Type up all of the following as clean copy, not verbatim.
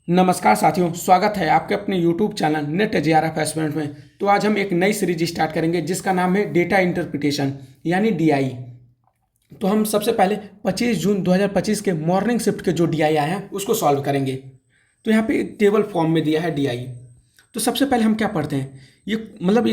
नमस्कार साथियों, स्वागत है आपके अपने YouTube channel net JRF aspirant में। तो आज हम एक नई सीरीज स्टार्ट करेंगे जिसका नाम है डेटा इंटरप्रिटेशन यानी डीआई। तो हम सबसे पहले 25 जून 2025 के मॉर्निंग शिफ्ट के जो डीआई आए हैं उसको सॉल्व करेंगे। तो यहाँ पे एक टेबल फॉर्म में दिया है डीआई। तो सबसे पहले हम क्या पढ़ते हैं, ये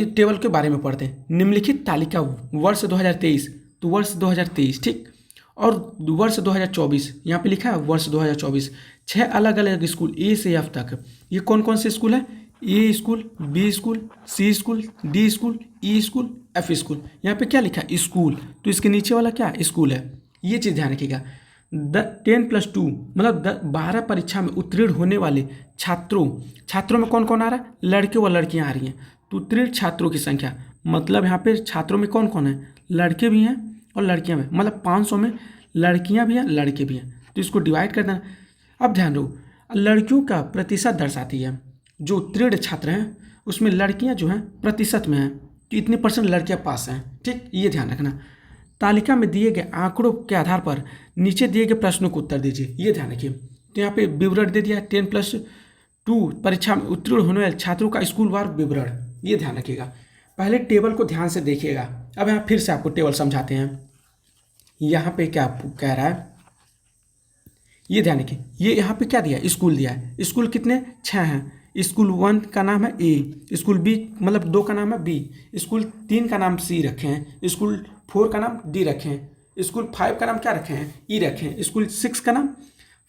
टेबल के बारे में पढ़ते हैं। निम्नलिखित तालिका वर्ष 2023, तो वर्ष 2023 ठीक, और वर्ष 2024 यहाँ पे लिखा है वर्ष 2024। 6 अलग अलग स्कूल ए से एफ तक। ये कौन कौन से स्कूल हैं? ए स्कूल, बी स्कूल, सी स्कूल, डी स्कूल, ई स्कूल, एफ स्कूल। यहाँ पे क्या लिखा है? स्कूल। तो इसके नीचे वाला क्या स्कूल है, ये चीज़ ध्यान रखिएगा। 10+2 मतलब 12 परीक्षा में उत्तीर्ण होने वाले छात्रों में कौन कौन आ रहा है? लड़के व लड़कियां आ रही हैं। तो उत्तीर्ण छात्रों की संख्या मतलब यहाँ पे छात्रों में कौन कौन है? लड़के भी हैं और लड़कियां भी, मतलब 500 में लड़कियां भी हैं लड़के भी हैं। तो इसको डिवाइड कर देना। अब ध्यान दो, लड़कियों का प्रतिशत दर्शाती है। जो उत्तीर्ण छात्र हैं उसमें लड़कियां जो हैं प्रतिशत में हैं, तो इतने परसेंट लड़कियां पास हैं। ठीक, ये ध्यान रखना। तालिका में दिए गए आंकड़ों के आधार पर नीचे दिए गए प्रश्नों को उत्तर दीजिए, ये ध्यान रखिए। तो यहाँ पे विवरण दे दिया 10+2 परीक्षा में उत्तीर्ण होने वाले छात्रों का स्कूलवार विवरण, ये ध्यान रखिएगा। पहले टेबल को ध्यान से देखिएगा। अब यहाँ फिर से आपको टेबल समझाते हैं। यहाँ पे क्या कह रहा है, ये ध्यान रखिए। ये यहाँ पे क्या दिया है? स्कूल दिया है। स्कूल कितने? 6 हैं। स्कूल 1 का नाम है ए, स्कूल बी मतलब 2 का नाम है बी, स्कूल 3 का नाम सी रखे हैं, स्कूल 4 का नाम डी रखे हैं, स्कूल 5 का नाम क्या रखे हैं? ई रखे हैं, स्कूल 6 का नाम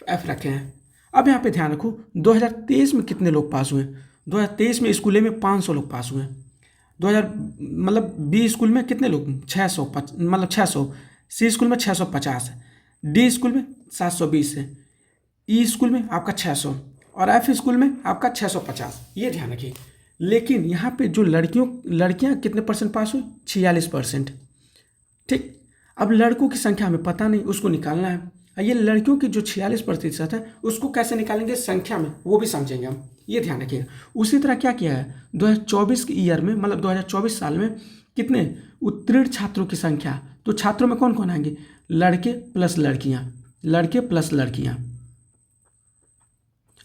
एफ रखे हैं। अब यहाँ पे ध्यान रखो 2023 में कितने लोग पास हुए? 2023 में स्कूल ए में 500 लोग पास हुए। 2000 मतलब बी स्कूल में कितने लोग? 600 मतलब 600। सी स्कूल में 650, डी स्कूल में 720 है, ई स्कूल में आपका 600 और एफ स्कूल में आपका 650, ये ध्यान रखिए। लेकिन यहाँ पे जो लड़कियाँ कितने परसेंट पास हुई? 46%। ठीक, अब लड़कों की संख्या हमें पता नहीं, उसको निकालना है। ये लड़कियों की जो 46% है उसको कैसे निकालेंगे संख्या में, वो भी समझेंगे हम, ये ध्यान रखिएगा। उसी तरह क्या किया है 2024 के ईयर में, मतलब 2024 साल में कितने उत्तीर्ण छात्रों की संख्या? तो छात्रों में कौन कौन आएंगे? लड़के प्लस लड़कियां, लड़के प्लस लड़कियां।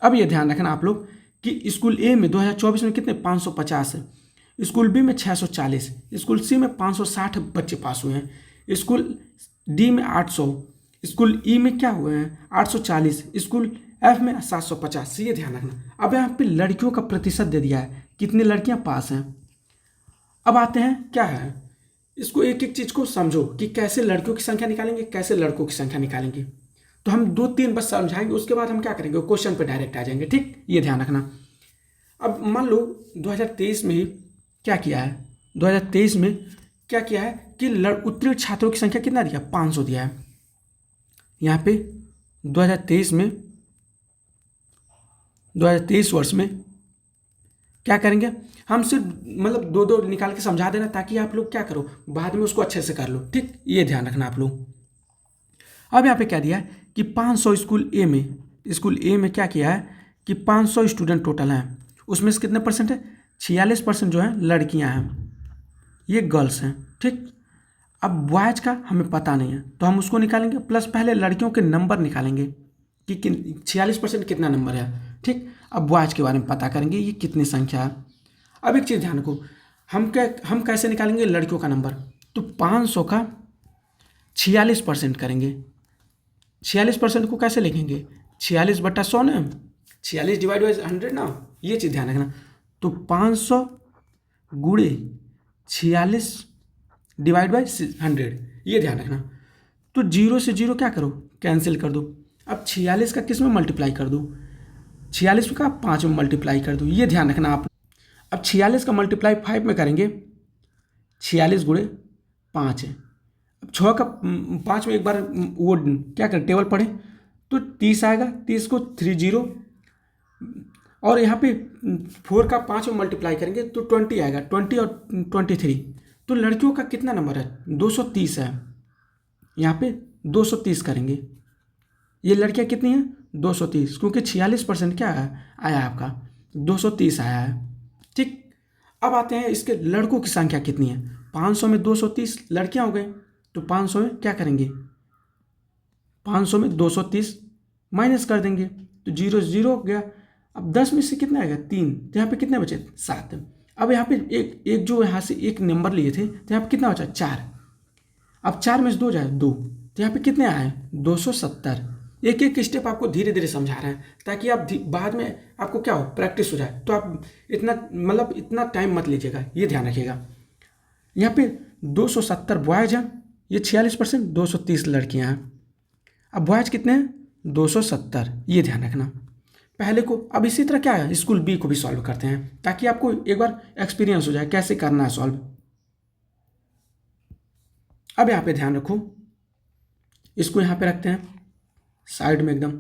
अब ये ध्यान रखना आप लोग कि स्कूल ए में 2024 में कितने? 550 है, स्कूल बी में 640, स्कूल सी में 560 बच्चे पास हुए हैं, स्कूल डी में 800, स्कूल ई में क्या हुए हैं? 840, स्कूल एफ में 750, ये ध्यान रखना। अब यहाँ पे लड़कियों का प्रतिशत दे दिया है, कितनी लड़कियां पास हैं। अब आते हैं क्या है, इसको एक एक चीज को समझो कि कैसे लड़कियों की संख्या निकालेंगे, कैसे लड़कों की संख्या निकालेंगे। तो हम 2-3 बस समझाएंगे, उसके बाद हम क्या करेंगे, क्वेश्चन पे डायरेक्ट आ जाएंगे। ठीक, ये ध्यान रखना। अब मान लो 2023 में ही क्या किया है, 2023 में क्या किया है कि उत्तीर्ण छात्रों की संख्या कितना दिया? 500 दिया है। यहाँ पे 2023 वर्ष में क्या करेंगे हम? सिर्फ मतलब दो दो निकाल के समझा देना ताकि आप लोग क्या करो, बाद में उसको अच्छे से कर लो। ठीक, ये ध्यान रखना आप लोग। अब यहाँ पे क्या दिया है कि 500 स्कूल ए में क्या किया है कि 500 स्टूडेंट टोटल हैं, उसमें से कितने परसेंट है? 46% जो है लड़कियां हैं, ये गर्ल्स हैं। ठीक, अब बॉयज का हमें पता नहीं है तो हम उसको निकालेंगे, प्लस पहले लड़कियों के नंबर निकालेंगे कि 46% कितना नंबर है। ठीक, अब बॉयज के बारे में पता करेंगे ये कितनी संख्या है। अब एक चीज़ ध्यान रखो, हम कैसे निकालेंगे लड़कियों का नंबर? तो 500 का 46% करेंगे। 46% को कैसे लिखेंगे? 46/100 ना, 46 डिवाइड बाई 100 ना, ये चीज़ ध्यान रखना। तो 500 गुणे 46 डिवाइड बाई 100, ये ध्यान रखना। तो 0 से 0 क्या करो, कैंसिल कर दो। अब 46 का किस में मल्टीप्लाई कर दो? 46 का 5 में मल्टीप्लाई कर दो, ये ध्यान रखना आप। अब 46 का मल्टीप्लाई 5 में करेंगे, 46 गुणे 5 है। अब 6 का 5 में एक बार वो क्या करें, टेबल पढ़ें तो 30 आएगा, 30 को 30 और यहाँ पे 4 का 5 में मल्टीप्लाई करेंगे तो 20 आएगा, 20 और 23। तो लड़कियों का कितना नंबर है? 230 है। यहाँ पे 230 करेंगे। ये लड़कियाँ कितनी हैं? 230, क्योंकि 46% क्या है आया आपका? 230 आया है। ठीक, अब आते हैं इसके लड़कों की संख्या कितनी है। 500 में 230 लड़कियां हो गए, तो 500 में क्या करेंगे, 500 में 230 माइनस कर देंगे तो 0 0 हो गया। अब 10 में से कितना आएगा 3, तो यहाँ पे कितने बचे 7। अब यहाँ पे एक एक जो यहाँ से एक नंबर लिए थे तो यहाँ पे कितना बचा 4। अब 4 में से 2 जाए 2, तो यहाँ पे कितने आए 270। एक एक स्टेप आपको धीरे धीरे समझा रहे हैं ताकि आप बाद में आपको क्या हो प्रैक्टिस हो जाए। तो आप इतना मतलब इतना टाइम मत लीजिएगा, ये ध्यान रखिएगा। यहाँ पे 270 बॉयज हैं, ये 46%, 230 लड़कियाँ हैं। अब बॉयज कितने हैं 270, ये ध्यान रखना पहले को। अब इसी तरह क्या है स्कूल बी को भी सॉल्व करते हैं ताकि आपको एक बार एक्सपीरियंस हो जाए कैसे करना है सॉल्व। अब यहाँ पे ध्यान रखो, इसको यहाँ पे रखते हैं साइड में एकदम।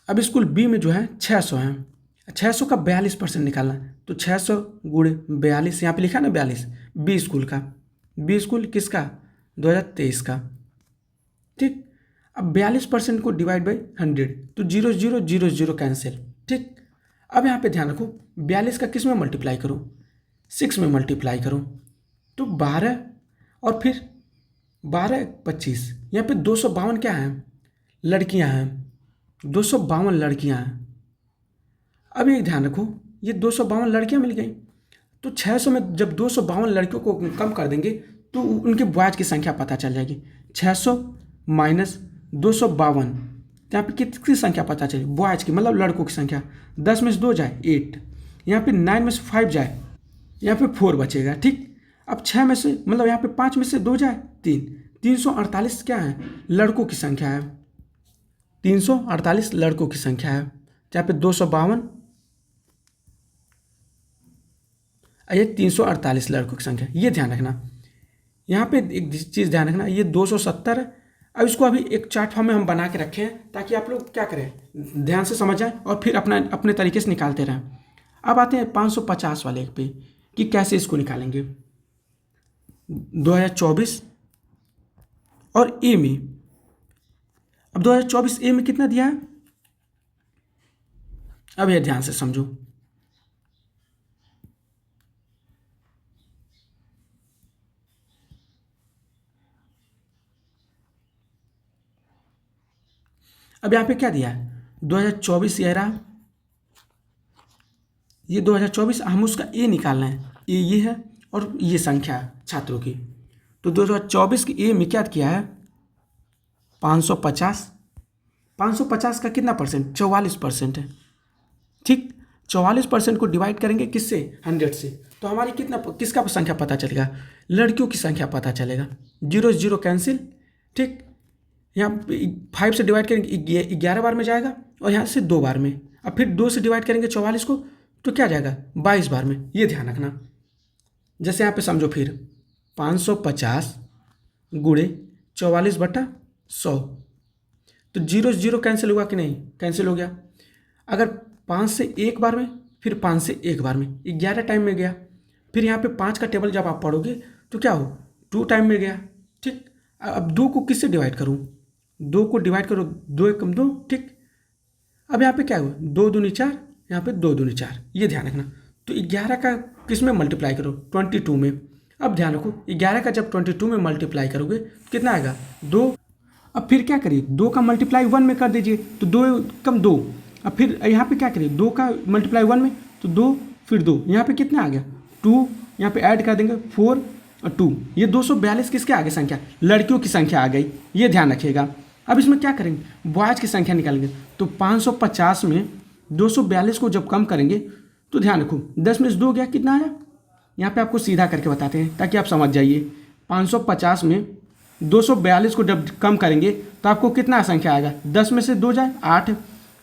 अब स्कूल बी में जो है 600 है, 600 का 42% निकालना है। तो 600 गुणे 42, यहाँ पे लिखा ना 42, बी स्कूल का। बी स्कूल किसका 2023 का। ठीक, अब 42% को डिवाइड बाई 100, तो 0 0 0 0 कैंसिल। ठीक, अब यहाँ पे ध्यान रखो 42 का किस में मल्टीप्लाई करो 6 में मल्टीप्लाई करो, तो 12 और फिर 12 25, यहाँ पे 252 क्या है लड़कियाँ हैं, 252 लड़कियाँ हैं। अब ये ध्यान रखो ये 252 लड़कियाँ मिल गई, तो 600 में जब 252 लड़कियों को कम कर देंगे तो उनके बॉयज की संख्या पता चल जाएगी। 600 माइनस 252, तो यहाँ पे कितनी संख्या पता चलेगी बॉयज की, मतलब लड़कों की संख्या। 10 में से 2 जाए 8, यहाँ पे 9 में से 5 जाए, यहाँ पे 4 बचेगा। ठीक, अब 6 में से मतलब यहाँ पे 5 में से 2 जाए 3, 348 क्या है लड़कों की संख्या है, 348 लड़कों की संख्या है। यहाँ पे 252, ये 348 लड़कों की संख्या, ये ध्यान रखना। यहाँ पे एक चीज़ ध्यान रखना, ये 270 है। अब इसको अभी एक चार्ट फॉर्म में हम बना के रखे हैं ताकि आप लोग क्या करें ध्यान से समझ जाएं और फिर अपने तरीके से निकालते रहें। अब आते हैं 550 वाले पे कि कैसे इसको निकालेंगे। 2024 और ए में, अब 2024 ए में कितना दिया है, अब ये ध्यान से समझो। अब यहाँ पे क्या दिया है 2024 ये रहा, ये 2024 हम उसका ए निकालना है, ये है और ये संख्या है छात्रों की। तो 2024 की ए में क्या किया है 550, 550 का कितना परसेंट 44% है। ठीक, 44% को डिवाइड करेंगे किससे 100 से, तो हमारी किसका संख्या पता चलेगा लड़कियों की संख्या पता चलेगा। 0 0 कैंसिल। ठीक, यहाँ 5 से डिवाइड करेंगे 11 बार में जाएगा और यहाँ से 2 बार में। अब फिर 2 से डिवाइड करेंगे 44 को तो क्या जाएगा 22 बार में, ये ध्यान रखना। जैसे यहाँ पे समझो फिर 550 गुणे 44/100, तो 0 0 कैंसिल हुआ कि नहीं कैंसिल हो गया। अगर 5 से 1 बार में, फिर 5 से 1 बार में 11 टाइम में गया। फिर यहाँ पे 5 का टेबल जब आप पढ़ोगे तो क्या हो 2 टाइम में गया। ठीक, अब 2 को किससे डिवाइड करूँ, 2 को डिवाइड करो 2 एकम 2। ठीक, अब यहाँ पे क्या हुआ 2 दूनी 4, यहाँ पे 2 दूनी 4, ये ध्यान रखना। तो 11 का किस में मल्टीप्लाई करो 22 में। अब ध्यान रखो 11 का जब 22 में मल्टीप्लाई करोगे कितना आएगा 2। अब फिर क्या करिए 2 का मल्टीप्लाई 1 में कर दीजिए, तो 2 कम 2। अब फिर यहाँ पे क्या करिए 2 का मल्टीप्लाई 1 में, तो 2 फिर 2, यहाँ पे कितना आ गया 2, यहाँ पे ऐड कर देंगे 4 और 2, ये 242 किसके आगे संख्या लड़कियों की संख्या आ गई, ये ध्यान रखिएगा। अब इसमें क्या करेंगे बॉयज की संख्या निकालेंगे, तो 550 में 242 को जब कम करेंगे तो ध्यान रखो 10 में से 2 गया कितना आया, यहाँ पे आपको सीधा करके बताते हैं ताकि आप समझ जाइए। 550 में 242 को जब कम करेंगे तो आपको कितना संख्या आएगा 10 में से 2 जाए 8,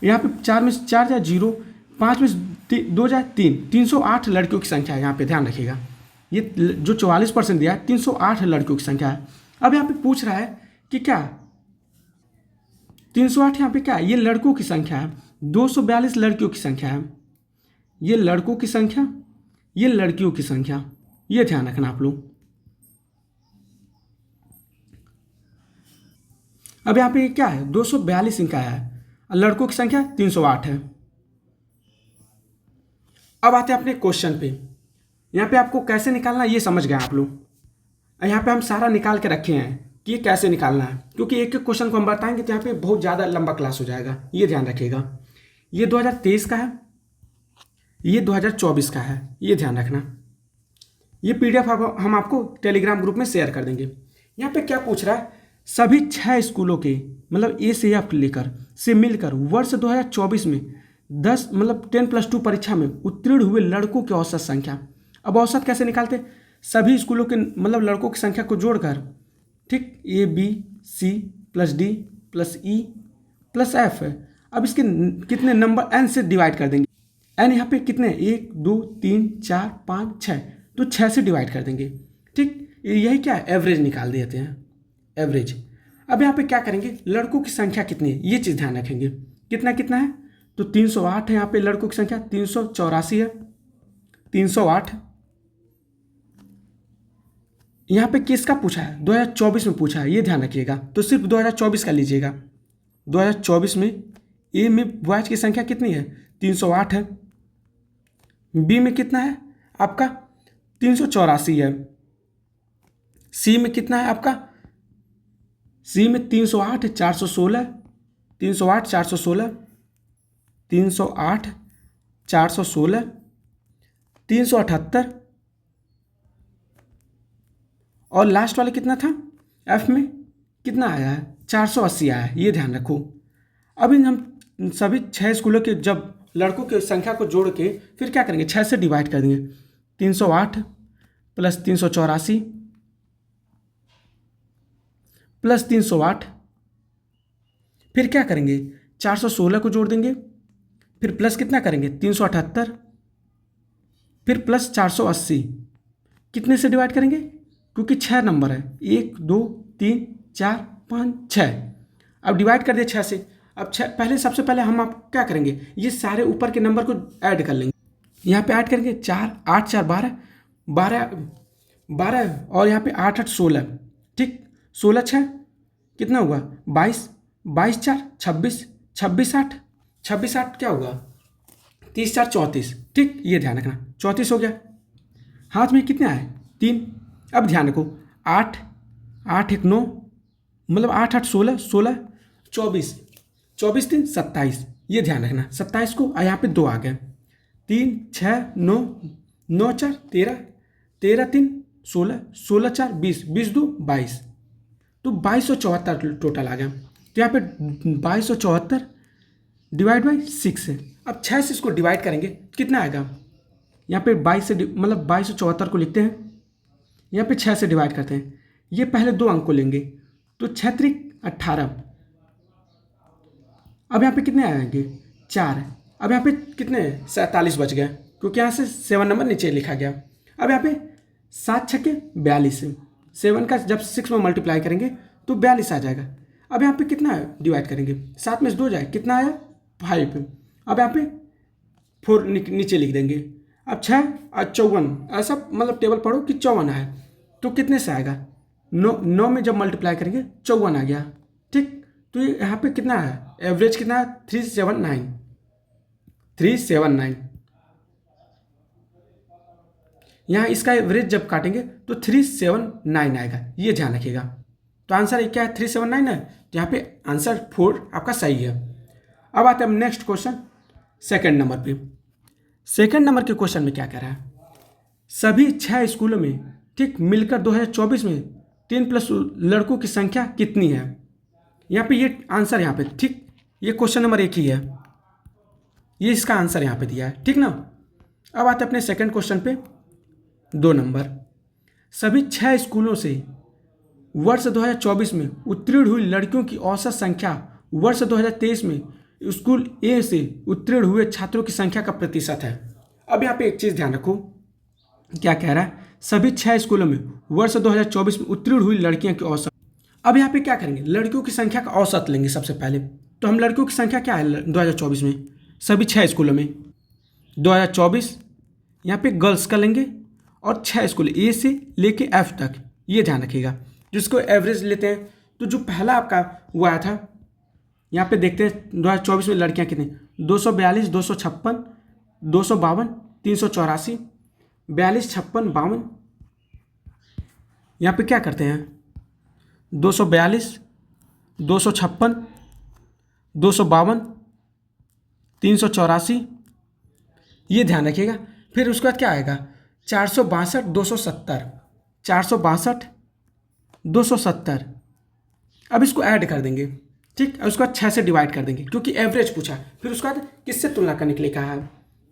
यहाँ पे 4 में से 4 जाए 0, 5 में से 2 जाए 3, 308 लड़कियों की संख्या है। यहाँ पे ध्यान रखिएगा ये जो 44% दिया है 308 लड़कियों की संख्या है। अब यहाँ पे पूछ रहा है कि क्या 308 यहाँ पे क्या है, ये लड़कों की संख्या है, 242 लड़कियों की संख्या है, ये लड़कों की संख्या ये लड़कियों की संख्या, ये ध्यान रखना आप लोग। अब यहाँ पे क्या है 242 इनका है, लड़कों की संख्या 308 है। अब आते हैं अपने क्वेश्चन पे, यहाँ पे आपको कैसे निकालना ये समझ गए आप लोग। यहाँ पे हम सारा निकाल के रखे हैं कि ये कैसे निकालना है, क्योंकि एक एक क्वेश्चन को हम बताएंगे तो यहाँ पे बहुत ज़्यादा लंबा क्लास हो जाएगा, ये ध्यान रखिएगा। ये 2023 का है, ये 2024 का है, ये ध्यान रखना। ये PDF हम आपको टेलीग्राम ग्रुप में शेयर कर देंगे। यहाँ पे क्या पूछ रहा है, सभी 6 स्कूलों के मतलब ए से F लेकर से मिलकर वर्ष 2024 में 10+2 परीक्षा में उत्तीर्ण हुए लड़कों की औसत संख्या। अब औसत कैसे निकालते, सभी स्कूलों के मतलब लड़कों की संख्या को जोड़कर, ठीक, ABCD+E+F। अब इसके कितने नंबर n से डिवाइड कर देंगे, n यहाँ पे कितने 1 2 3 4 5 6, तो 6 से डिवाइड कर देंगे, ठीक। यही क्या है, एवरेज निकाल देते हैं, एवरेज। अब यहाँ पे क्या करेंगे, लड़कों की संख्या कितनी है ये चीज़ ध्यान रखेंगे, कितना कितना है, तो 308 है यहाँ पे लड़कों की संख्या, 384 है, 308। यहाँ पे किसका पूछा है, 2024 में पूछा है, ये ध्यान रखिएगा, तो सिर्फ 2024 का लीजिएगा। 2024 में ए में बॉयज की संख्या कितनी है, 308 है, बी में कितना है आपका 384 है, सी में कितना है आपका, सी में 308 416, 308 416, 308 416, 378, और लास्ट वाले कितना था, एफ में कितना आया है, 480 आया है, ये ध्यान रखो। अब इन हम सभी 6 स्कूलों के जब लड़कों की संख्या को जोड़ के फिर क्या करेंगे, 6 से डिवाइड कर देंगे, 308 + 384 + 308, फिर क्या करेंगे 416 को जोड़ देंगे, फिर प्लस कितना करेंगे 378, फिर प्लस 480, कितने से डिवाइड करेंगे, क्योंकि 6 नंबर है, 1 2 3 4 5 6। अब डिवाइड कर दिए 6 से। अब 6 पहले सबसे पहले हम आप क्या करेंगे, ये सारे ऊपर के नंबर को ऐड कर लेंगे, यहाँ पे ऐड करेंगे 4 8 4 12 12 12 और यहाँ पे 8 8 16, ठीक, 16 6 कितना हुआ 22 22 4 26 26 8 26 8 क्या होगा 30 4 34, ठीक, ये ध्यान रखना 34 हो गया। हाथ में कितने आए 3। अब ध्यान रखो 8 8 1 9 मतलब 8 8 16 16 24 24 3 27, ये ध्यान रखना 27 को यहाँ पे 2 आ गए, 3 6 9 9 4 13 13 3 16 16 4 20 20 2 22, तो 2274 टोटल आ गया। तो यहाँ पे 2274 डिवाइड बाई 6 है। अब 6 से इसको डिवाइड करेंगे कितना आएगा, यहाँ पे 22 से मतलब 2274 को लिखते हैं, यहाँ पे 6 से डिवाइड करते हैं, ये पहले 2 अंक को लेंगे, तो 6 3 18। अब यहाँ पे कितने आएंगे 4, अब यहाँ पे कितने 47 बच गए, क्योंकि यहाँ से 7 नंबर नीचे लिखा गया। अब यहाँ पे 7 6 42, 7 का जब 6 में मल्टीप्लाई करेंगे तो 42 आ जाएगा। अब यहाँ पे कितना डिवाइड करेंगे, 7 में से 2 जाए, कितना आया 5। अब यहाँ पे 4 नीचे लिख देंगे। अब 6 और 54, ऐसा मतलब टेबल पढ़ो कि 54 आए, तो कितने से आएगा 9 में जब मल्टीप्लाई करेंगे 54 आ गया, ठीक। तो यहाँ पे कितना है एवरेज कितना है 379 379, यहाँ इसका एवरेज जब काटेंगे तो 379 आएगा, ये ध्यान रखिएगा। तो आंसर क्या है 379 है, तो यहाँ पे आंसर 4 आपका सही है। अब आते हैं हम नेक्स्ट क्वेश्चन सेकंड नंबर पे। सेकंड नंबर के क्वेश्चन में क्या कह रहा है, सभी 6 स्कूलों में, ठीक, मिलकर 2024 में 10+ लड़कों की संख्या कितनी है। यहाँ पे ये आंसर यहाँ पे, ठीक, ये क्वेश्चन नंबर 1 ही है, ये इसका आंसर यहाँ पे दिया है, ठीक ना। अब आते हैं अपने सेकंड क्वेश्चन पे 2 नंबर। सभी 6 स्कूलों से वर्ष 2024 में उत्तीर्ण हुई लड़कियों की औसत संख्या वर्ष 2023 में स्कूल ए से उत्तीर्ण हुए छात्रों की संख्या का प्रतिशत है। अब यहाँ पे एक चीज़ ध्यान रखो, क्या कह रहा है, सभी 6 स्कूलों में वर्ष 2024 में उत्तीर्ण हुई लड़कियों की औसत। अब यहाँ पे क्या करेंगे, लड़कियों की संख्या का औसत लेंगे सबसे पहले। तो हम लड़कियों की संख्या क्या है 2024 में सभी 6 स्कूलों में 2024, यहाँ पे गर्ल्स का लेंगे और 6 स्कूल ए से लेके एफ तक, ये ध्यान रखिएगा। जिसको एवरेज लेते हैं, तो जो पहला आपका वो आया था, यहाँ पे देखते हैं 2024 में लड़कियाँ कितनी, 242 256 252 384 42 56 52। यहाँ पे क्या करते हैं 242, 256, 252, 384, ये ध्यान रखिएगा। फिर उसके बाद क्या आएगा, 462, 270, 462, 270। अब इसको ऐड कर देंगे, ठीक। और उसके बाद 6 से डिवाइड कर देंगे क्योंकि एवरेज पूछा। फिर उसके बाद किससे तुलना करने के लिए कहा है,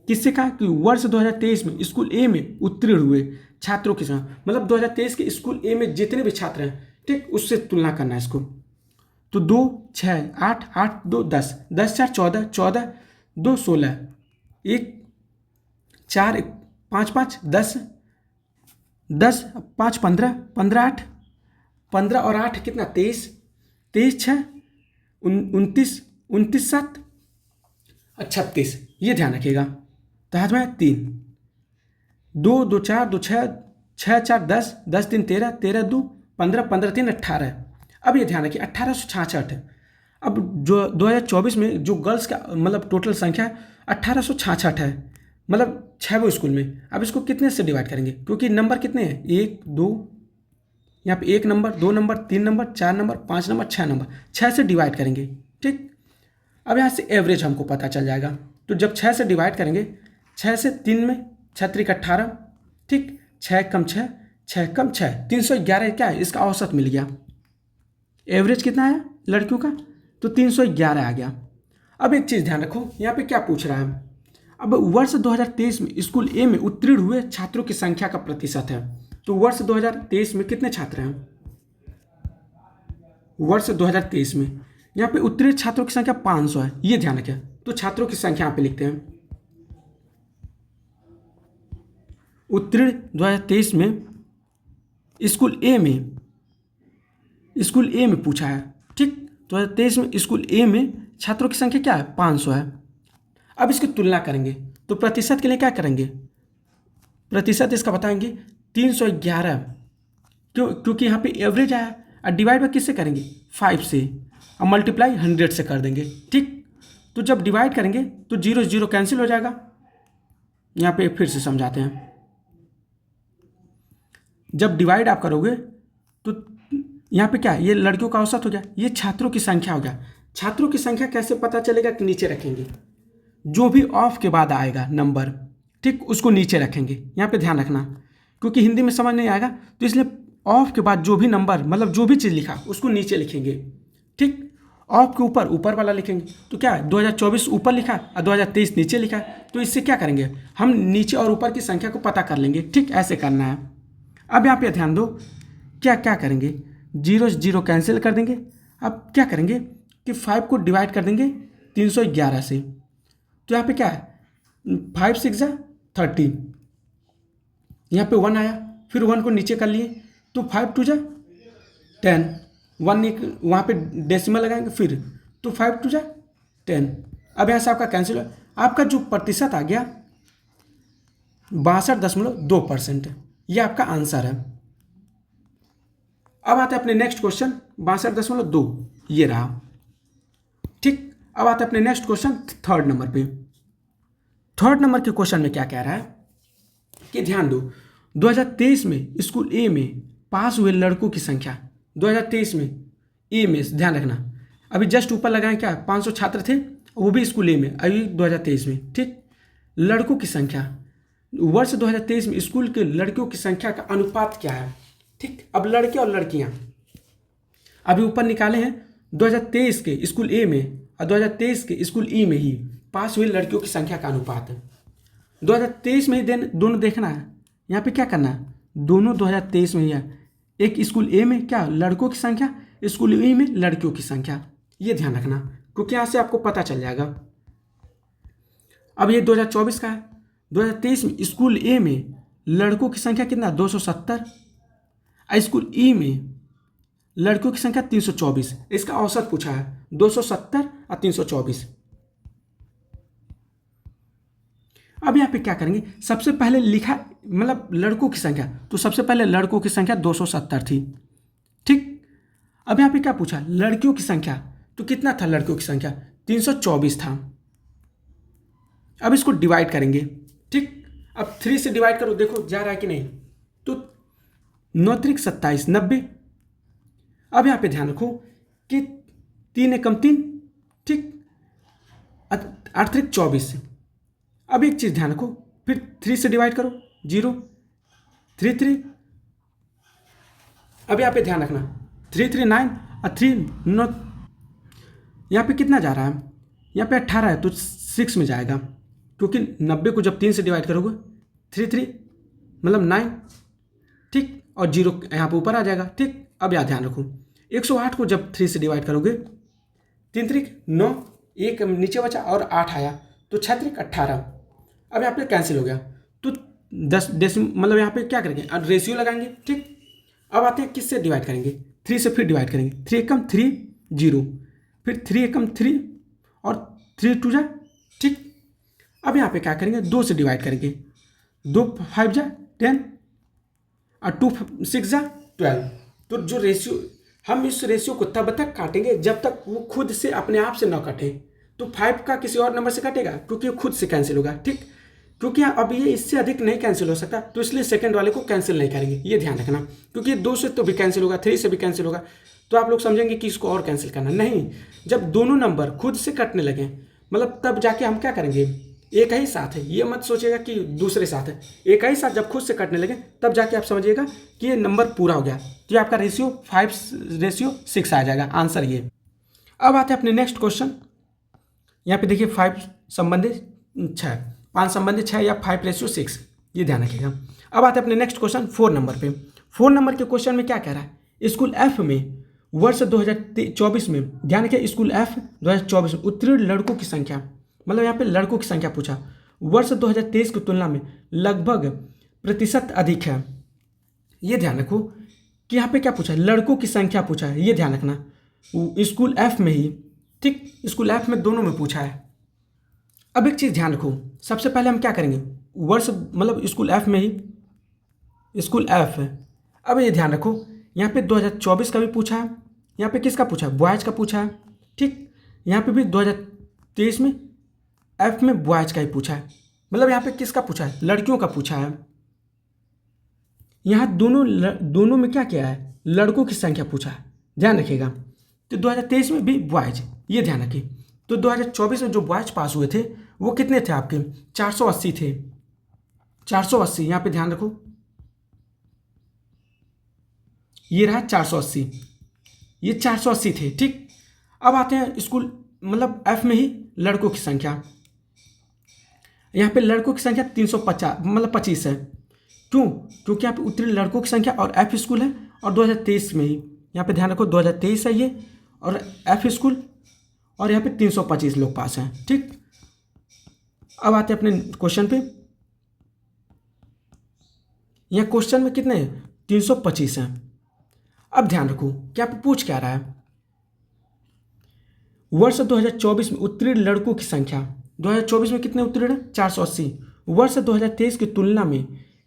किससे कहा कि वर्ष 2023 में स्कूल ए में उत्तीर्ण हुए छात्रों की संख्या, मतलब 2023 के स्कूल ए में जितने भी छात्र हैं, ठीक, उससे तुलना करना है इसको। तो 2, 6, 8, 8, 2, 10, 10, 4, 14, 14, 2, 16, 1, 4, 5, 5, 10, 10, 5, 15, 15, 8, 15 और 8 कितना, 23, 23, 6, 29, 29, 7 और 36, ये ध्यान रखिएगा। तो हाथ में 3, 2, 2, 4, 2, 6, 6, 4, 10, 10, 3, 13, 13, 2, 15, 15, 3, 18। अब ये ध्यान रखिए 1866 है। अब जो 2024 में जो गर्ल्स का मतलब टोटल संख्या 1866 है, मतलब 6 स्कूल में। अब इसको कितने से डिवाइड करेंगे, क्योंकि नंबर कितने हैं, 1, 2, यहाँ पे 1 number, 2 number, 3 number, 4 number, 5 number, 6 number, 6 से डिवाइड करेंगे, ठीक। अब यहाँ से एवरेज हमको पता चल जाएगा। तो जब 6 से डिवाइड करेंगे, 6 से 3 में 6 3 18, ठीक, 6 कम 6, 6 कम 6, 311 क्या है, इसका औसत मिल गया। एवरेज कितना है लड़कियों का, तो 311 आ गया। अब एक चीज़ ध्यान रखो, यहाँ पे क्या पूछ रहा है, अब वर्ष 2023 में स्कूल ए में उत्तीर्ण हुए छात्रों की संख्या का प्रतिशत है। तो वर्ष 2023 में कितने छात्र हैं, वर्ष 2023 में यहाँ पे उत्तीर्ण छात्रों की संख्या 500 है, ये ध्यान रखें। तो छात्रों की संख्या यहाँ पे लिखते हैं, उत्तीर्ण 2023 में स्कूल ए में पूछा है, ठीक। 2023 में स्कूल ए में छात्रों की संख्या क्या है, 500 है। अब इसकी तुलना करेंगे तो प्रतिशत के लिए क्या करेंगे, प्रतिशत इसका बताएंगे 311, क्योंकि यहाँ पे एवरेज आया, और डिवाइड बाय किससे करेंगे, 5 से, और मल्टीप्लाई 100 से कर देंगे, ठीक। तो जब डिवाइड करेंगे तो 0 0 कैंसिल हो जाएगा। यहाँ पे फिर से समझाते हैं, जब डिवाइड आप करोगे तो यहाँ पे क्या है, ये लड़कियों का औसत हो गया, ये छात्रों की संख्या हो गया। छात्रों की संख्या कैसे पता चलेगा, कि नीचे रखेंगे, जो भी ऑफ के बाद आएगा नंबर, ठीक, उसको नीचे रखेंगे। यहाँ पे ध्यान रखना, क्योंकि हिंदी में समझ नहीं आएगा, तो इसलिए ऑफ के बाद जो भी नंबर, मतलब जो भी चीज़ लिखा उसको नीचे लिखेंगे, ठीक। ऑफ के ऊपर वाला लिखेंगे। तो क्या है, 2024 ऊपर लिखा और 2023 नीचे लिखा है, तो इससे क्या करेंगे, हम नीचे और ऊपर की संख्या को पता कर लेंगे, ठीक, ऐसे करना है। अब यहाँ पे ध्यान दो, क्या क्या करेंगे, 0 0 कैंसिल कर देंगे। अब क्या करेंगे कि 5 को डिवाइड कर देंगे 311 से। तो यहाँ पे क्या है, 5 6 जा 30, यहाँ पे 1 आया, फिर 1 को नीचे कर लिए, तो 5 2 जा 10, 1 वहाँ पे डेसिमल लगाएंगे फिर, तो 5 2 जा 10। अब यहाँ से आपका कैंसिल हो, आपका जो प्रतिशत आ गया 62.2%, ये आपका आंसर है। अब आते हैं अपने नेक्स्ट क्वेश्चन, 62.2, ये रहा, ठीक। अब आते हैं अपने नेक्स्ट क्वेश्चन, थर्ड नंबर पे। थर्ड नंबर के क्वेश्चन में क्या कह रहा है कि ध्यान दो, 2023 में स्कूल ए में पास हुए लड़कों की संख्या, 2023 में ए में, ध्यान रखना, अभी जस्ट ऊपर लगाएं क्या, 500 छात्र थे, वो भी स्कूल ए में, अभी 2023 में, ठीक। लड़कों की संख्या, वर्ष 2023 में स्कूल के लड़कियों की संख्या का अनुपात क्या है, ठीक। अब लड़के और लड़कियां अभी ऊपर निकाले हैं, 2023 के स्कूल ए में और 2023 के स्कूल ई में ही पास हुई लड़कियों की संख्या का अनुपात है। 2023 में ही दोनों देखना है, यहाँ पे क्या करना है, दोनों 2023 में ही है। एक स्कूल ए में क्या लड़कों की संख्या, स्कूल ई में लड़कियों की संख्या, ये ध्यान रखना, क्योंकि यहाँ से आपको पता चल जाएगा। अब ये 2024 का है, 2023 में स्कूल ए में लड़कों की संख्या कितना, 270, स्कूल ई में लड़कियों की संख्या 324, इसका औसत पूछा है, 270 और 324। अब यहाँ पे क्या करेंगे, सबसे पहले लिखा मतलब लड़कों की संख्या, तो सबसे पहले लड़कों की संख्या 270 थी, ठीक। अब यहाँ पे क्या पूछा, लड़कियों की संख्या, तो कितना था लड़कियों की संख्या, 324 था। अब इसको डिवाइड करेंगे, ठीक। अब 3 से डिवाइड करो, देखो जा रहा है कि नहीं, तो 9 3 27, 90। अब यहाँ पे ध्यान रखो कि 3 एकम 3, ठीक, 8 3 24। अब एक चीज़ ध्यान रखो, फिर 3 से डिवाइड करो, 0 3 3। अब यहाँ पे ध्यान रखना 3 3 9 और 3 9, यहाँ पे कितना जा रहा है, यहाँ पे 18 है तो 6 में जाएगा, क्योंकि 90 को जब 3 से डिवाइड करोगे 3 3 मतलब 9, ठीक, और 0 यहाँ पे ऊपर आ जाएगा, ठीक। अब यहाँ ध्यान रखो 108 को जब 3 से डिवाइड करोगे 3 3 9, एक नीचे बचा और 8 आया तो 6 3 18। अब यहाँ पे कैंसिल हो गया तो 10 मतलब यहाँ पे क्या करेंगे, रेशियो लगाएंगे, ठीक। अब आते हैं किससे डिवाइड करेंगे, 3 से फिर डिवाइड करेंगे, 3 एकम 3 0, फिर 3 एकम 3 और 3 2 जा, ठीक। अब यहाँ पे क्या करेंगे, 2 से डिवाइड करेंगे, 2 5 जा 10 और 2 6 जा 12। तो जो रेशियो, हम इस रेशियो को तब तक काटेंगे जब तक वो खुद से अपने आप से ना कटे। तो 5 का किसी और नंबर से कटेगा क्योंकि वो खुद से कैंसिल होगा, ठीक, क्योंकि अब ये इससे अधिक नहीं कैंसिल हो सकता, तो इसलिए सेकंड वाले को कैंसिल नहीं करेंगे, ये ध्यान रखना, क्योंकि 2 से तो भी कैंसिल होगा, 3 से भी कैंसिल होगा, तो आप लोग समझेंगे कि इसको और कैंसिल करना नहीं। जब दोनों नंबर खुद से कटने लगे मतलब तब जाके हम क्या करेंगे, एक ही साथ है, ये मत सोचिएगा कि दूसरे साथ है, एक ही साथ जब खुद से कटने लगे तब जाके आप समझिएगा कि ये नंबर पूरा हो गया, तो ये आपका रेशियो 5:6 आ जाएगा, आंसर ये। अब आते हैं अपने नेक्स्ट क्वेश्चन। यहाँ पे देखिए 5 संबंधित 6, 5 संबंधित 6 या 5:6, ये ध्यान रखिएगा। अब आते हैं अपने नेक्स्ट क्वेश्चन 4 नंबर पे। 4 नंबर के क्वेश्चन में क्या कह रहा है, स्कूल एफ में वर्ष 2024 में, ध्यान रखिए स्कूल एफ 2024 में उत्तीर्ण लड़कों की संख्या, मतलब यहाँ पे लड़कों की संख्या पूछा, वर्ष 2023 की तुलना में लगभग प्रतिशत अधिक है। ये ध्यान रखो कि यहाँ पे क्या पूछा है, लड़कों की संख्या पूछा है, ये ध्यान रखना, स्कूल एफ में ही, ठीक, स्कूल एफ में दोनों में पूछा है। अब एक चीज़ ध्यान रखो, सबसे पहले हम क्या करेंगे, वर्ष मतलब स्कूल एफ में ही, स्कूल एफ है। अब ये ध्यान रखो यहाँ पे 2024 का भी पूछा है, यहाँ पे किसका पूछा है, बॉयज़ का पूछा है, ठीक, यहाँ पे भी 2023 में एफ में बॉयज़ का ही पूछा है, मतलब यहाँ पे किसका पूछा है, लड़कियों का पूछा है। यहाँ दोनों में क्या किया है, लड़कों की संख्या पूछा है, ध्यान रखिएगा। तो 2023 में भी बॉयज़, ये ध्यान रखिए। तो 2024 में जो बॉयज़ पास हुए थे वो कितने थे आपके, 480 थे, 480, यहाँ पे ध्यान रखो, ये रहा 480, ये 480 थे, ठीक। अब आते हैं स्कूल मतलब एफ में ही लड़कों की संख्या, यहाँ पे लड़कों की संख्या 350 मतलब 25 है, क्यों, क्योंकि यहाँ पे उत्तीर्ण लड़कों की संख्या और एफ स्कूल है, और 2023 में ही, यहाँ पे ध्यान रखो 2023 है ये, और एफ स्कूल, और यहाँ पे 325 लोग पास हैं, ठीक। अब आते हैं अपने क्वेश्चन पे, यहाँ क्वेश्चन में कितने हैं, 325 हैं। अब ध्यान रखो क्या पूछ क्या रहा है, वर्ष 2024 में उत्तीर्ण लड़कों की संख्या, 2024 में कितने उत्तीर्ण है, 480, वर्ष 2023 की तुलना में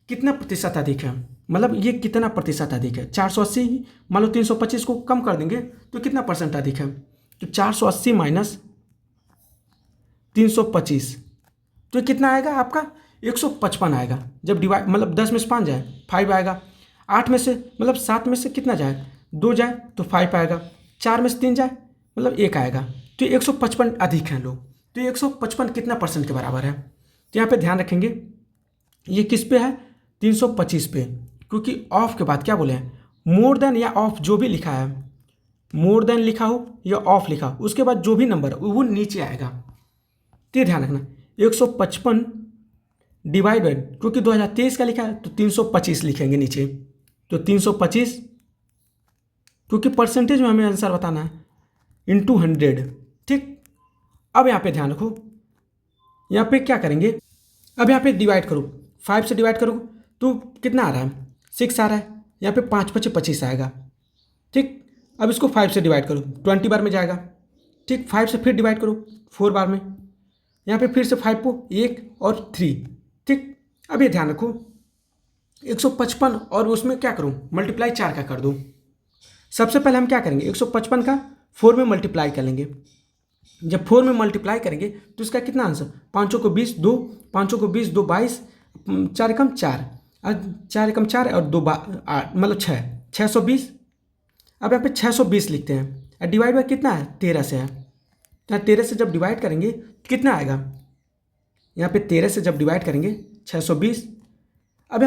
कितना प्रतिशत अधिक है, मतलब ये कितना प्रतिशत अधिक है, 480 ही, मान लो 325 को कम कर देंगे तो कितना परसेंट अधिक है, तो 480 माइनस 325, तो कितना आएगा आपका, 155 आएगा। जब डिवाइड मतलब 10 में से 5 जाए 5 आएगा, 8 में से मतलब 7 में से कितना जाए 2 जाए तो 5 आएगा, 4 में से 3 जाए मतलब 1 आएगा, तो 155 अधिक हैं लोग। तो 155 कितना परसेंट के बराबर है, तो यहाँ पे ध्यान रखेंगे ये किस पे है, 325 पे, क्योंकि ऑफ के बाद क्या बोले हैं, मोर देन या ऑफ जो भी लिखा है, मोर देन लिखा हो या ऑफ लिखा हो, उसके बाद जो भी नंबर है वो नीचे आएगा। तो ध्यान रखना 155 डिवाइडेड, क्योंकि 2023 का लिखा है तो 325 लिखेंगे नीचे, तो 325, क्योंकि परसेंटेज में हमें आंसर बताना है, इंटू 100, ठीक। अब यहाँ पे ध्यान रखो, यहाँ पे क्या करेंगे, अब यहाँ पे डिवाइड करो, 5 से डिवाइड करो तो कितना आ रहा है, 6 आ रहा है, यहाँ पे 5 5 25 आएगा, ठीक। अब इसको 5 से डिवाइड करो 20 बार में जाएगा, ठीक। 5 से फिर डिवाइड करो 4 बार में, यहाँ पे फिर से 5 को 1 और 3, ठीक। अब ये ध्यान रखो 155 और उसमें क्या करूँ, मल्टीप्लाई 4 का कर दूँ। सबसे पहले हम क्या करेंगे, 155 का 4 में मल्टीप्लाई कर लेंगे, जब 4 में मल्टीप्लाई करेंगे तो इसका कितना आंसर, 5 को 20 2, 5 को 20 2 22, 4 एकम 4 और 4 एकम 4 और 2 8 मतलब 6, 620, अब यहाँ पे 620 लिखते हैं और डिवाइड बाय कितना है, 13 से है। तो 13 से जब डिवाइड करेंगे तो कितना आएगा, यहाँ पे 13 से जब डिवाइड करेंगे 620। अब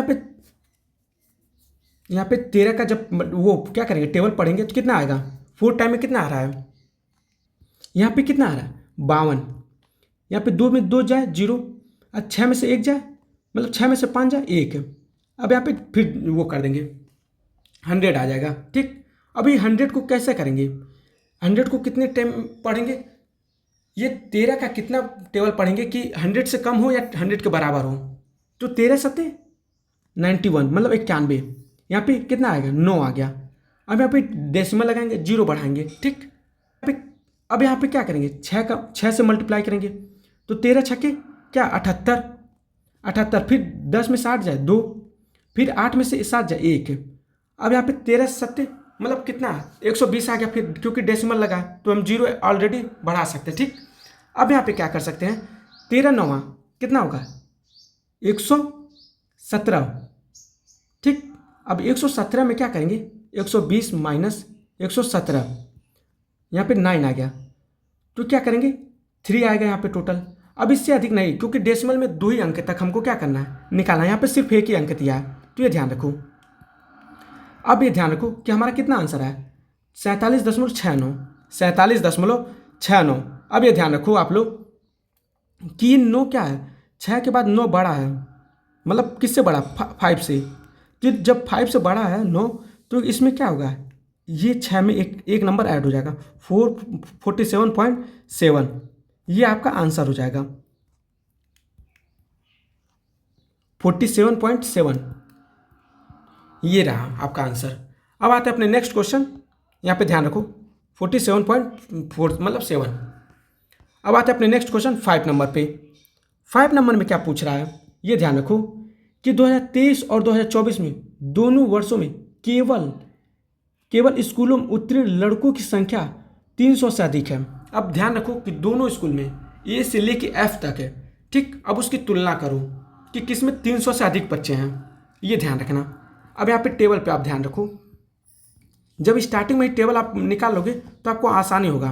यहाँ पे 13 का जब वो क्या करेंगे, टेबल पढ़ेंगे तो कितना आएगा, 4 टाइम में कितना आ रहा है, यहाँ पे कितना आ रहा है 52। यहाँ पे 2 में 2 जाए 0 और 6 में से 1 जाए, मतलब 6 में से 5 जाए 1। अब यहाँ पे फिर वो कर देंगे 100 आ जाएगा। ठीक, अभी 100 को कैसे करेंगे, 100 को कितने टाइम पढ़ेंगे, ये 13 का कितना टेबल पढ़ेंगे कि 100 से कम हो या 100 के बराबर हो। तो 13 सत्ते 91 मतलब 91। यहाँ पे कितना आएगा, 9 आ गया। अब यहाँ पे डेसिमल लगाएंगे, 0 बढ़ाएंगे। ठीक, अब यहाँ पे क्या करेंगे, 6 से मल्टीप्लाई करेंगे तो 13 छक्के क्या 78, फिर 10 में 60 जाए 2, फिर 8 में से 7 जाए 1। अब यहाँ पे 13 सत्ते मतलब कितना 120 आ गया, फिर क्योंकि डेसिमल लगा तो हम 0 ऑलरेडी बढ़ा सकते हैं। ठीक, अब यहाँ पे क्या कर सकते हैं, 13 9 कितना होगा 117। ठीक, अब 117 में क्या करेंगे, 120 माइनस 117, यहाँ पे 9 आ गया तो क्या करेंगे 3 आएगा यहाँ पे टोटल। अब इससे अधिक नहीं, क्योंकि डेसिमल में 2 ही अंक तक हमको क्या करना है, निकालना है। यहाँ पे सिर्फ एक ही अंक दिया है तो ये ध्यान रखो। अब ये ध्यान रखो कि हमारा कितना आंसर है, 47.69, 47.69। अब ये ध्यान रखो आप लोग कि ये 9 क्या है, 6 के बाद 9 बड़ा है, मतलब किससे बड़ा, 5 से। तो जब 5 से बड़ा है 9 तो इसमें क्या होगा, ये 6 में एक नंबर ऐड हो जाएगा, 47.7। ये आपका आंसर हो जाएगा 47.7, ये रहा आपका आंसर। अब आते हैं अपने नेक्स्ट क्वेश्चन, यहाँ पे ध्यान रखो 47.4 मतलब 7। अब आते हैं अपने नेक्स्ट क्वेश्चन 5 नंबर पे। 5 नंबर में क्या पूछ रहा है, ये ध्यान रखो कि 2023 और 2024 में दोनों वर्षों में केवल स्कूलों में उत्तीर्ण लड़कों की संख्या 300 से अधिक है। अब ध्यान रखो कि दोनों स्कूल में ए से लेके एफ तक है। ठीक, अब उसकी तुलना करो कि किस में 300 से अधिक बच्चे हैं, ये ध्यान रखना। अब यहाँ पे टेबल पे आप ध्यान रखो, जब स्टार्टिंग में ही टेबल आप निकाल लोगे तो आपको आसानी होगा।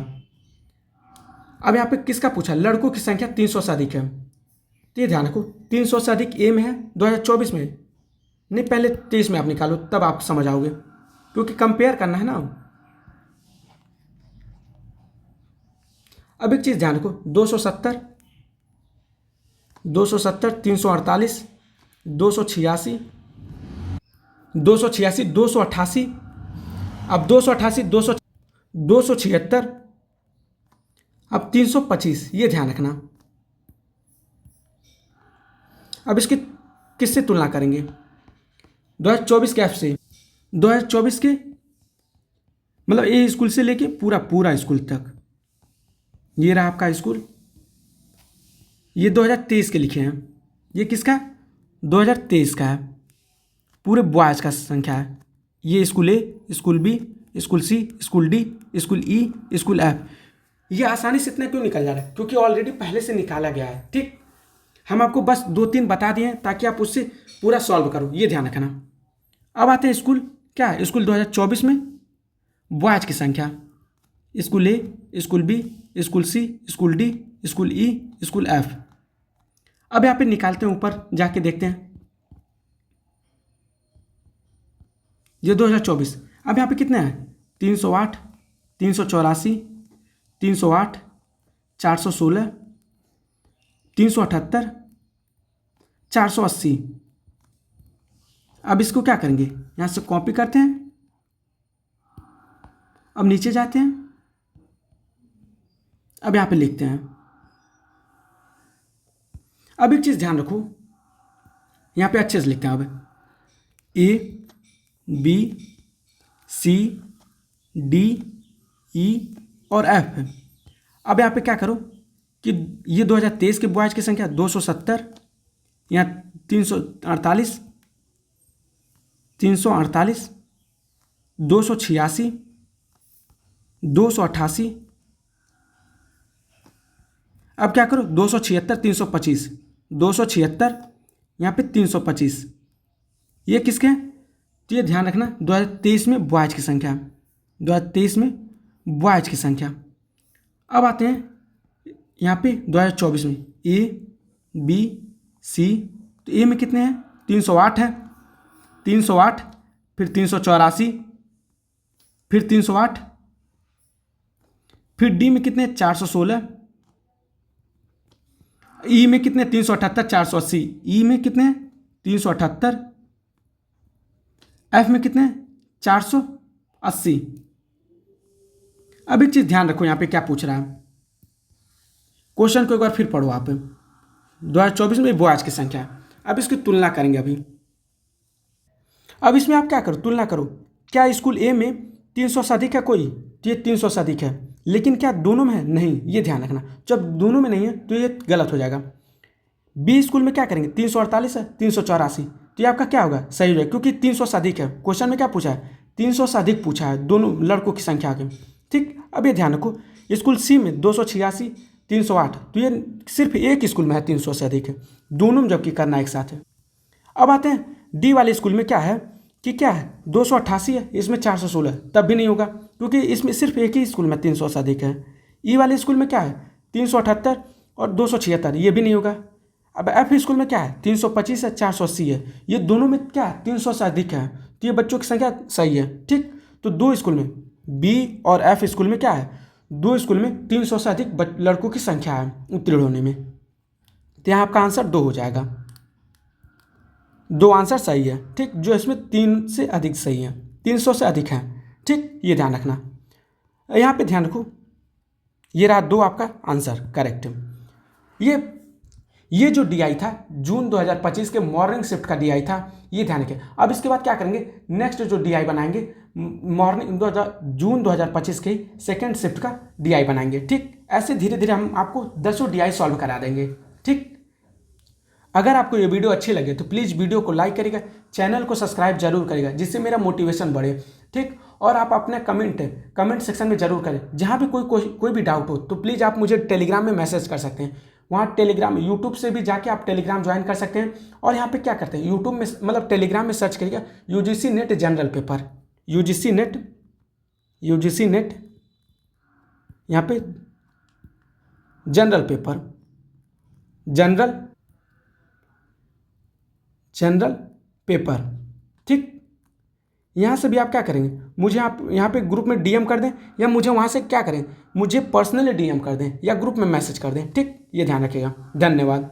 अब यहाँ पे किसका पूछा, लड़कों की संख्या 300 से अधिक है, तो ये ध्यान रखो 300 से अधिक ए में है, 2024 में नहीं, पहले 23 में आप निकालो तब आप समझ आओगे, क्योंकि कंपेयर करना है ना। अब एक चीज़ ध्यान रखो, 270, 348, 286, 288, अब 288, 276, अब 325, ये ध्यान रखना। अब इसकी किससे तुलना करेंगे, 2024 के एफ से, 2024 के मतलब ए स्कूल से लेके पूरा स्कूल तक, ये रहा आपका स्कूल। ये 2023 के लिखे हैं, ये किसका 2023 का है, पूरे बॉयज़ का संख्या है। ये स्कूल ए, स्कूल बी, स्कूल सी, स्कूल डी, स्कूल ई, स्कूल एफ। ये आसानी से इतना क्यों निकल जा रहा है, क्योंकि ऑलरेडी पहले से निकाला गया है। ठीक, हम आपको बस 2-3 बता दिए हैं ताकि आप उससे पूरा सॉल्व करो, ये ध्यान रखना। अब आते हैं स्कूल, क्या है स्कूल 2024 में बॉयज़ की संख्या, स्कूल ए, स्कूल बी, स्कूल सी, स्कूल डी, स्कूल ई, स्कूल एफ। अब यहाँ पे निकालते हैं, ऊपर जाके देखते हैं ये 2024। अब यहाँ पे कितने हैं, 308, 384, 308, 416, 378, 480। अब इसको क्या करेंगे, यहाँ से कॉपी करते हैं। अब नीचे जाते हैं, अब यहाँ पे लिखते हैं। अब एक चीज़ ध्यान रखो, यहाँ पे अच्छे से लिखते हैं। अब ए, बी, सी, डी, ई और एफ है। अब यहाँ पे क्या करो कि ये 2023 के बॉयज़ की संख्या 270, यहाँ 348, 286, 288। अब क्या करो 276, 325, 276, यहाँ पे 325, ये किसके हैं, तो ये ध्यान रखना 2023 में बॉयज़ की संख्या। 2023 में बॉयज की संख्या। अब आते हैं यहाँ पे 2024 में ए बी सी। तो ए में कितने हैं? 308 है, 308, फिर 384, फिर 308, फिर डी में कितने? 416, ई में कितने? 378, 480, ई में कितने? 378, एफ में कितने? 480। अब एक चीज ध्यान रखो, यहाँ पे क्या पूछ रहा है, क्वेश्चन को एक बार फिर पढ़ो आप। 2024 में बॉयज की संख्या है। अब इसकी तुलना करेंगे अभी। अब इसमें आप क्या करो, तुलना करो। क्या स्कूल ए में 300 से अधिक है कोई? तो ये 300 से अधिक है, लेकिन क्या दोनों में है? नहीं, ये ध्यान रखना। जब दोनों में नहीं है तो ये गलत हो जाएगा। बी स्कूल में क्या करेंगे? 348 है, 384, तो ये आपका क्या होगा? सही होगा, क्योंकि 300 से अधिक है। क्वेश्चन में क्या पूछा है? 300 से अधिक पूछा है, दोनों लड़कों की संख्या के। ठीक, अब ये ध्यान रखो, स्कूल सी में 286, 308, तो ये सिर्फ एक स्कूल में है 300 से अधिक है, दोनों में जबकि करना एक साथ है। अब आते हैं डी वाले स्कूल में, क्या है कि क्या है? 288 है, इसमें 416, तब भी नहीं होगा, क्योंकि इसमें सिर्फ एक ही स्कूल में 300 से अधिक है। ई वाले स्कूल में क्या है? 378 और 276, ये भी नहीं होगा। अब एफ स्कूल में क्या है? 325 है, 480 है, ये दोनों में क्या है? 300 से अधिक है, तो ये बच्चों की संख्या सही है। ठीक, तो दो स्कूल में, बी और एफ स्कूल में क्या है? दो स्कूल में 300 से अधिक लड़कों की संख्या है उत्तीर्ण होने में, तो यहाँ आपका आंसर 2 हो जाएगा। 2 आंसर सही है। ठीक, जो इसमें 3 से अधिक सही है, 300 से अधिक है। ठीक, ये ध्यान रखना। यहाँ पे ध्यान रखो, ये रहा 2 आपका आंसर करेक्ट। ये जो डीआई था जून 2025 के मॉर्निंग शिफ्ट का डीआई था, ये ध्यान रखें। अब इसके बाद क्या करेंगे, नेक्स्ट जो डीआई बनाएंगे मॉर्निंग जून 2025 के सेकेंड शिफ्ट का डीआई बनाएंगे। ठीक, ऐसे धीरे धीरे हम आपको 10 डीआई सॉल्व करा देंगे। ठीक, अगर आपको ये वीडियो अच्छी लगे तो प्लीज़ वीडियो को लाइक करिएगा, चैनल को सब्सक्राइब जरूर करिएगा, जिससे मेरा मोटिवेशन बढ़े। ठीक, और आप अपने कमेंट सेक्शन में जरूर करें। जहाँ भी कोई भी डाउट हो तो प्लीज़ आप मुझे टेलीग्राम में मैसेज कर सकते हैं। वहाँ टेलीग्राम, यूट्यूब से भी जाके आप टेलीग्राम ज्वाइन कर सकते हैं। और यहाँ पे क्या करते हैं, यूट्यूब में मतलब टेलीग्राम में सर्च करिएगा UGC net general paper, UGC net यहाँ पे जनरल पेपर, जनरल पेपर। ठीक, यहाँ से भी आप क्या करेंगे, मुझे आप यहाँ पे ग्रुप में डीएम कर दें, या मुझे वहाँ से क्या करें, मुझे पर्सनली डीएम कर दें या ग्रुप में मैसेज कर दें। ठीक, ये ध्यान रखिएगा। धन्यवाद।